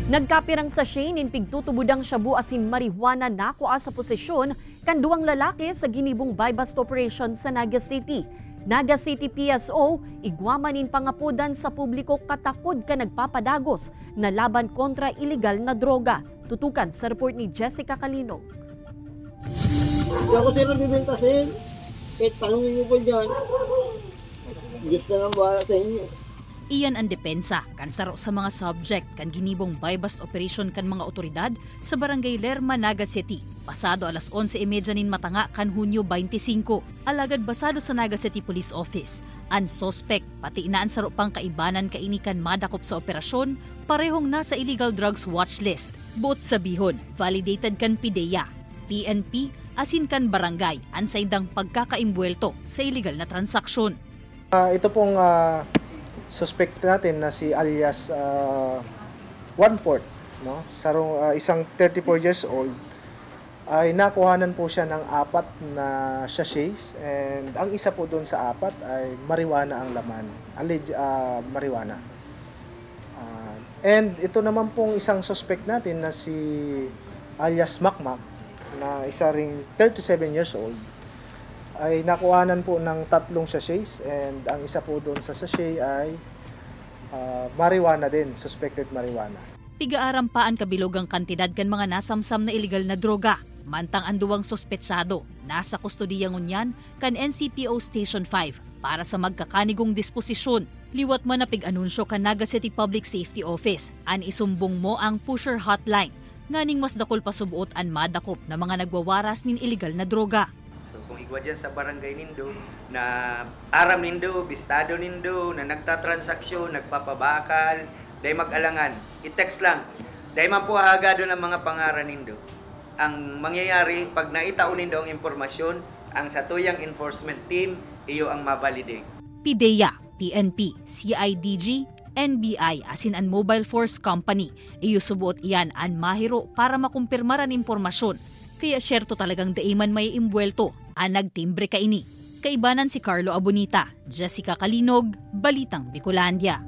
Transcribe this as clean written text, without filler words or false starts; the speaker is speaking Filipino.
Nagkapirang sa Shane in pigtutubudang shabu asin marijuana nakuha sa posisyon kan duwang lalaki sa ginibong buy-bust operation sa Naga City. Naga City PSO, igwamanin pangapudan sa publiko katakod ka nagpapadagos na laban kontra iligal na droga. Tutukan sa report ni Jessica Calinog. Hindi ako sila bibentasin. Kahit tanongin mo po dyan. Diyos na lang bahala sa inyo. Iyan ang depensa kan saro sa mga subject kan ginibong buy-bust operation kan mga otoridad sa Barangay Lerma, Naga City. Pasado alas 11:30 nin matanga kan Hunyo 25. Alagad basado sa Naga City Police Office. Ang suspect pati inaan saro pang kaibanan kainikan madakop sa operasyon parehong nasa illegal drugs watch list. Buot sabihon, validated kan PIDEA, PNP, asin kan barangay ang saydang pagkakaimbuelto sa illegal na transaksyon. Ito pong suspect natin na si alias One-Port, no? Isang 34 years old, ay nakuhanan po siya ng 4 na sachets, and ang isa po doon sa 4 ay marijuana ang laman, marijuana. And ito naman pong isang suspect natin na si alias Makmak, na isa ring 37 years old, ay nakuhanan po ng 3 sachets, and ang isa po doon sa sachet ay marijuana din, suspected marijuana. Pigaaram pa ang kabilogang kantidad kan mga nasamsam na iligal na droga. Mantang ang duwang sospetsado, nasa kustodiya ngunyan kan NCPO Station 5 para sa magkakanigong disposisyon. Liwat man na pig-anunsyo kan Naga City Public Safety Office, an isumbong mo ang pusher hotline, nganing mas dakol pa subuot an madakop na mga nagwawaras nin iligal na droga. So kung igwa dyan sa barangay nindo na aram nindo, bistado nindo, na nagtatransaksyon, nagpapabakal, dahil mag-alangan, i-text lang. Dahil man po hagado ng mga pangaran nindo. Ang mangyayari, pag naitao nindo ang impormasyon, ang satuyang enforcement team, iyo ang mabalide. PIDEA, PNP, CIDG, NBI asin an Mobile Force Company, iyo subuot iyan an mahiro para makumpirmaran impormasyon. Kaya syerto talagang daiman may imbuelto ang nagtimbre kaini. Kaibanan si Carlo Abonita, Jessica Calinog, Balitang Bicolandia.